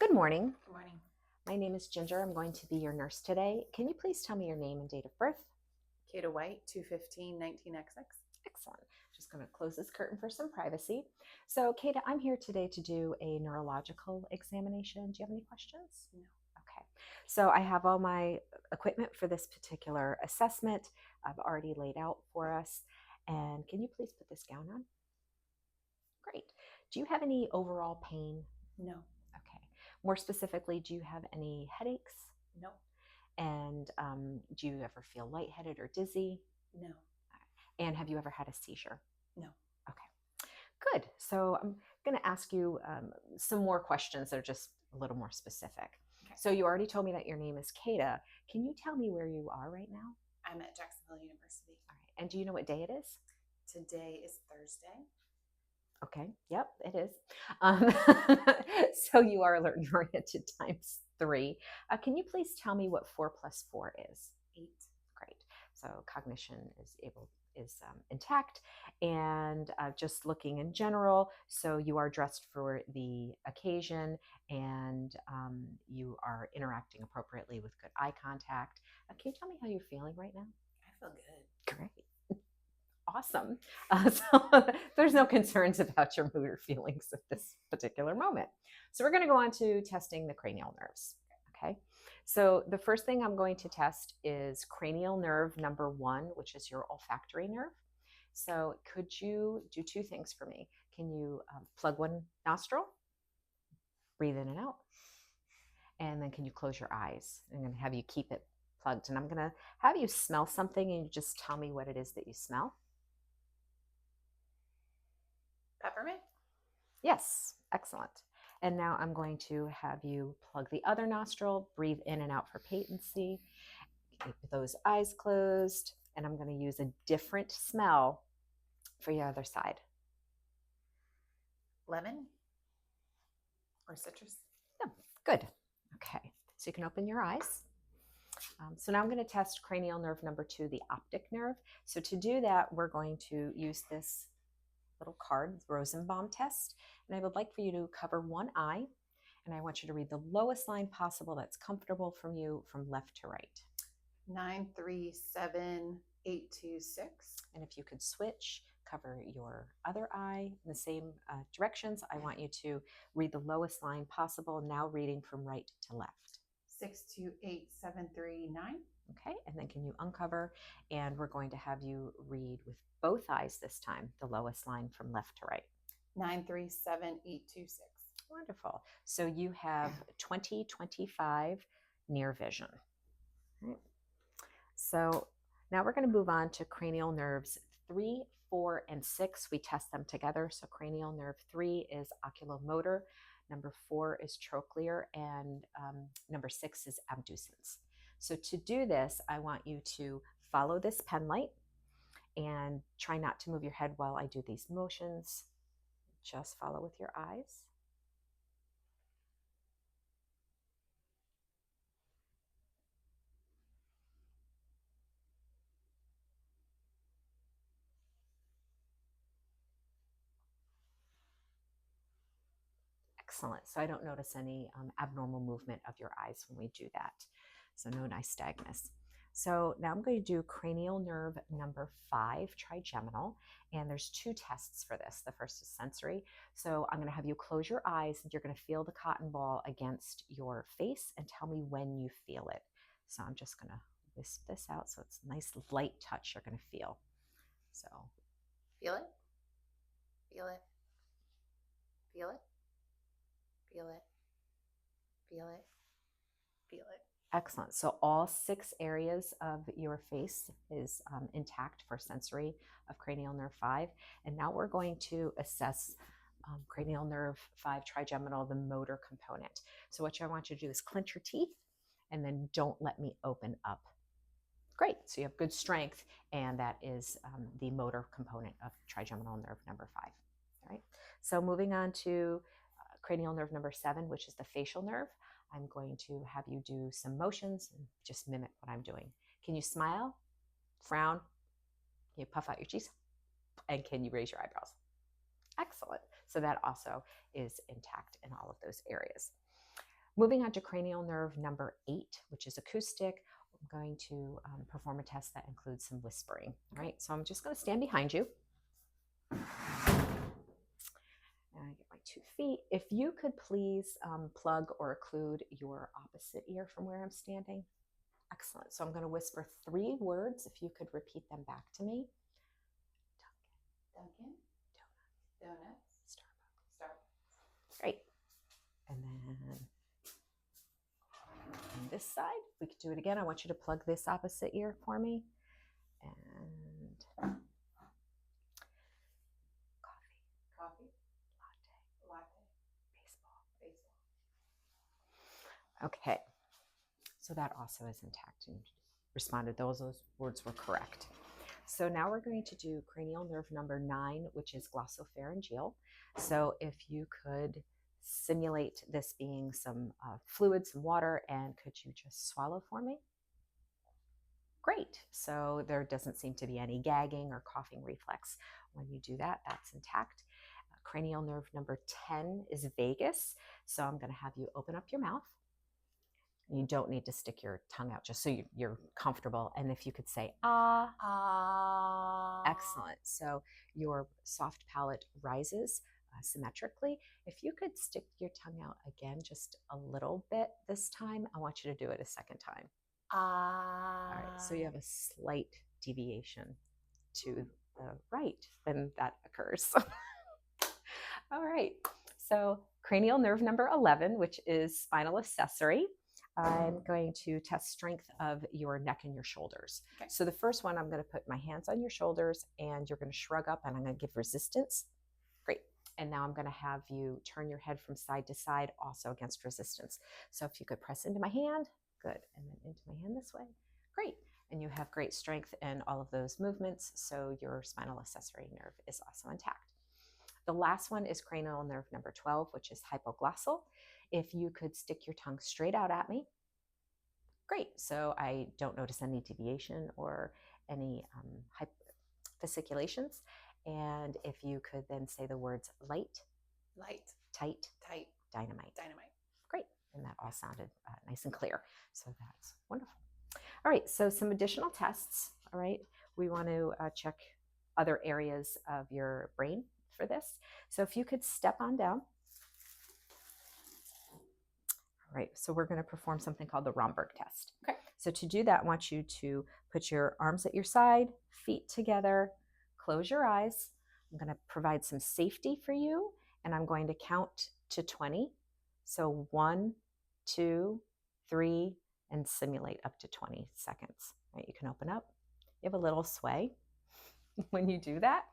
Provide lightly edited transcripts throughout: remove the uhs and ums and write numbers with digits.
Good morning. Good morning. My name is Ginger. I'm going to be your nurse today. Can you please tell me your name and date of birth? Kata White, 215-19XX. Excellent. Just going to close this curtain for some privacy. So, Kata, I'm here today to do a neurological examination. Do you have any questions? No. Okay. So, I have all my equipment for this particular assessment. I've already laid out for us. And can you please put this gown on? Great. Do you have any overall pain? No. Okay. More specifically, do you have any headaches? No. And do you ever feel lightheaded or dizzy? No. And have you ever had a seizure? No. Okay, good. So I'm going to ask you some more questions that are just a little more specific. Okay. So you already told me that your name is Kata. Can you tell me where you are right now? I'm at Jacksonville University. All right. And do you know what day it is? Today is Thursday. Okay. Yep, it is. So you are alert and oriented times 3. Can you please tell me what 4 plus 4 is? 8. Great. So cognition is intact, and just looking in general. So you are dressed for the occasion, and you are interacting appropriately with good eye contact. Can you tell me how you're feeling right now? I feel good. Great. Awesome. So there's no concerns about your mood or feelings at this particular moment. So we're going to go on to testing the cranial nerves. Okay. So the first thing I'm going to test is cranial nerve number 1, which is your olfactory nerve. So could you do 2 things for me? Can you plug one nostril, breathe in and out, and then can you close your eyes? I'm going to have you keep it plugged, and I'm going to have you smell something, and you just tell me what it is that you smell. Peppermint? Yes, excellent. And now I'm going to have you plug the other nostril, breathe in and out for patency, keep those eyes closed, and I'm going to use a different smell for your other side. Lemon? Or citrus? Yeah, good. Okay, so you can open your eyes. So now I'm going to test cranial nerve number 2, the optic nerve. So to do that, we're going to use this little card, Rosenbaum test, and I would like for you to cover one eye, and I want you to read the lowest line possible that's comfortable from you from left to right. 937-826. And if you could switch, cover your other eye in the same directions. I want you to read the lowest line possible, now reading from right to left. 628739. Okay, and then can you uncover, and we're going to have you read with both eyes this time, the lowest line from left to right. 937-826. Wonderful. So you have 20/25 near vision. Right. So now we're going to move on to cranial nerves 3, 4, and 6. We test them together. So cranial nerve 3 is oculomotor, number 4 is trochlear, and number 6 is abducens. So to do this, I want you to follow this pen light and try not to move your head while I do these motions. Just follow with your eyes. Excellent. So I don't notice any abnormal movement of your eyes when we do that. So no nystagmus. So now I'm going to do cranial nerve number 5, trigeminal, and there's 2 tests for this. The first is sensory. So I'm going to have you close your eyes, and you're going to feel the cotton ball against your face and tell me when you feel it. So I'm just going to wisp this out so it's a nice light touch you're going to feel. So feel it, feel it, feel it, feel it, feel it, feel it. Excellent. So all 6 areas of your face is intact for sensory of cranial nerve 5. And now we're going to assess cranial nerve 5 trigeminal, the motor component. So what I want you to do is clench your teeth and then don't let me open up. Great. So you have good strength, and that is the motor component of trigeminal nerve number 5. All right. So moving on to cranial nerve number 7, which is the facial nerve. I'm going to have you do some motions and just mimic what I'm doing. Can you smile, frown, can you puff out your cheeks, and can you raise your eyebrows? Excellent. So that also is intact in all of those areas. Moving on to cranial nerve number 8, which is acoustic. I'm going to perform a test that includes some whispering. All right, so I'm just going to stand behind you. And I get my 2 feet. If you could please plug or occlude your opposite ear from where I'm standing. Excellent. So I'm going to whisper 3 words. If you could repeat them back to me. Dunkin'. Donuts. Starbucks. Great. And then on this side, we could do it again. I want you to plug this opposite ear for me. And Coffee. Latte. baseball. Baseball. Okay. So that also is intact and responded. Those words were correct. So now we're going to do cranial nerve number 9, which is glossopharyngeal. So if you could simulate this being some fluid, some water, and could you just swallow for me? Great. So there doesn't seem to be any gagging or coughing reflex. When you do that, that's intact. Cranial nerve number 10 is vagus. So I'm going to have you open up your mouth. You don't need to stick your tongue out, just so you're comfortable. And if you could say, ah. Ah. Excellent. So your soft palate rises symmetrically. If you could stick your tongue out again just a little bit this time, I want you to do it a second time. Ah. All right. So you have a slight deviation to the right when that occurs. All right. So cranial nerve number 11, which is spinal accessory. I'm going to test strength of your neck and your shoulders. Okay. So the first one, I'm going to put my hands on your shoulders and you're going to shrug up and I'm going to give resistance. Great. And now I'm going to have you turn your head from side to side, also against resistance. So if you could press into my hand, good. And then into my hand this way. Great. And you have great strength in all of those movements. So your spinal accessory nerve is also intact. The last one is cranial nerve number 12, which is hypoglossal. If you could stick your tongue straight out at me. Great. So I don't notice any deviation or any fasciculations. And if you could then say the words light, tight, dynamite. Great. And that all sounded nice and clear. So that's wonderful. All right. So some additional tests. All right. We want to check other areas of your brain for this. So if you could step on down. All right, so we're going to perform something called the Romberg test. Okay. So to do that, I want you to put your arms at your side, feet together, close your eyes. I'm going to provide some safety for you, and I'm going to count to 20. So 1, 2, 3, and simulate up to 20 seconds. All right, you can open up. You have a little sway when you do that.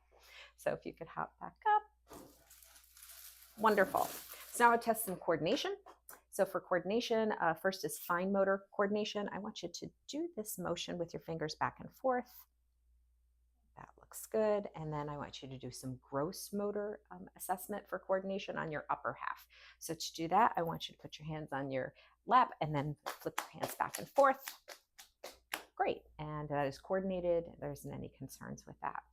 So if you could hop back up. Wonderful. So now I'll test some coordination. So for coordination, first is fine motor coordination. I want you to do this motion with your fingers back and forth. That looks good. And then I want you to do some gross motor assessment for coordination on your upper half. So to do that, I want you to put your hands on your lap and then flip your hands back and forth. Great. And that is coordinated. There isn't any concerns with that.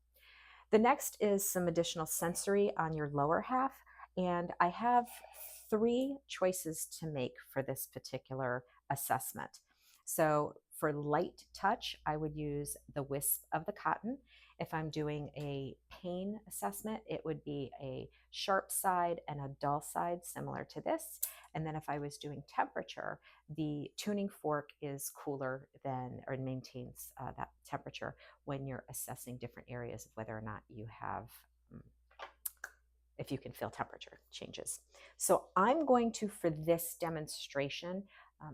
The next is some additional sensory on your lower half. And I have 3 choices to make for this particular assessment. So for light touch, I would use the wisp of the cotton. If I'm doing a pain assessment, it would be a sharp side and a dull side, similar to this. And then if I was doing temperature, the tuning fork is cooler than, or maintains that temperature when you're assessing different areas of whether or not you have if you can feel temperature changes. So I'm going to, for this demonstration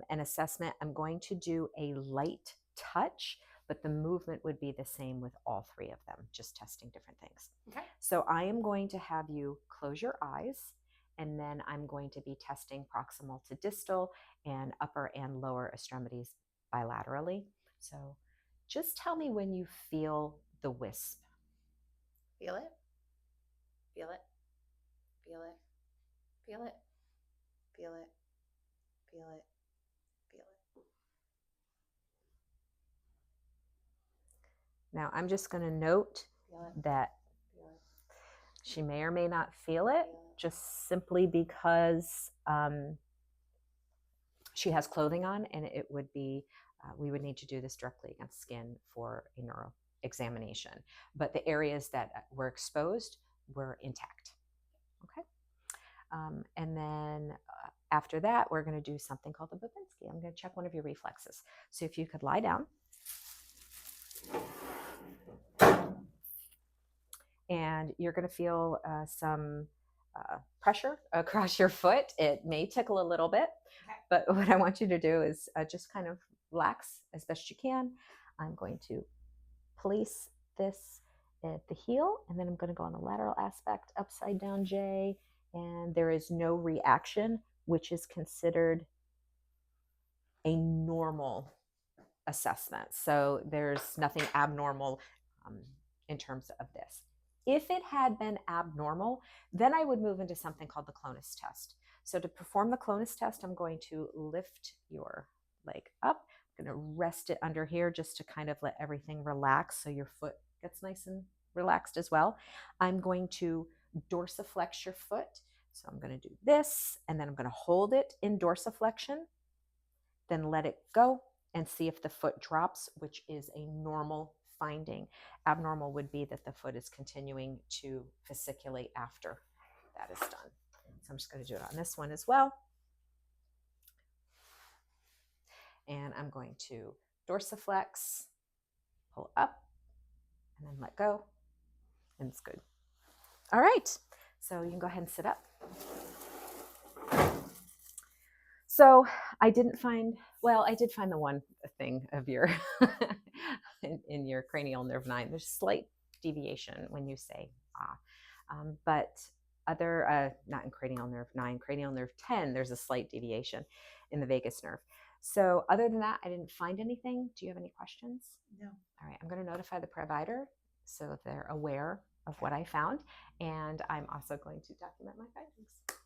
and assessment, I'm going to do a light touch, but the movement would be the same with all 3 of them, just testing different things. Okay. So I am going to have you close your eyes, and then I'm going to be testing proximal to distal and upper and lower extremities bilaterally. So just tell me when you feel the wisp. Feel it. Feel it. Feel it. Feel it. Feel it. Feel it. Feel it. Now I'm just going to note that she may or may not feel it, just simply because she has clothing on, and it would be, we would need to do this directly against skin for a neuro examination. But the areas that were exposed were intact. Okay. And then after that, we're going to do something called the Babinski. I'm going to check one of your reflexes. So if you could lie down. And you're going to feel some pressure across your foot. It may tickle a little bit, but what I want you to do is just kind of relax as best you can. I'm going to place this at the heel, and then I'm going to go on the lateral aspect, upside down J, and there is no reaction, which is considered a normal assessment. So there's nothing abnormal in terms of this. If it had been abnormal, then I would move into something called the Clonus test. So to perform the Clonus test, I'm going to lift your leg up. I'm going to rest it under here just to kind of let everything relax so your foot gets nice and relaxed as well. I'm going to dorsiflex your foot. So I'm going to do this, and then I'm going to hold it in dorsiflexion, then let it go and see if the foot drops, which is a normal finding. Abnormal would be that the foot is continuing to fasciculate after that is done. So I'm just going to do it on this one as well. And I'm going to dorsiflex, pull up, and then let go. And it's good. All right. So you can go ahead and sit up. So I didn't find, well, I did find the one thing of your, in your cranial nerve 9, there's slight deviation when you say ah. But other, not in cranial nerve 9, cranial nerve 10, there's a slight deviation in the vagus nerve. So other than that, I didn't find anything. Do you have any questions? No. All right, I'm going to notify the provider so they're aware of what I found. And I'm also going to document my findings.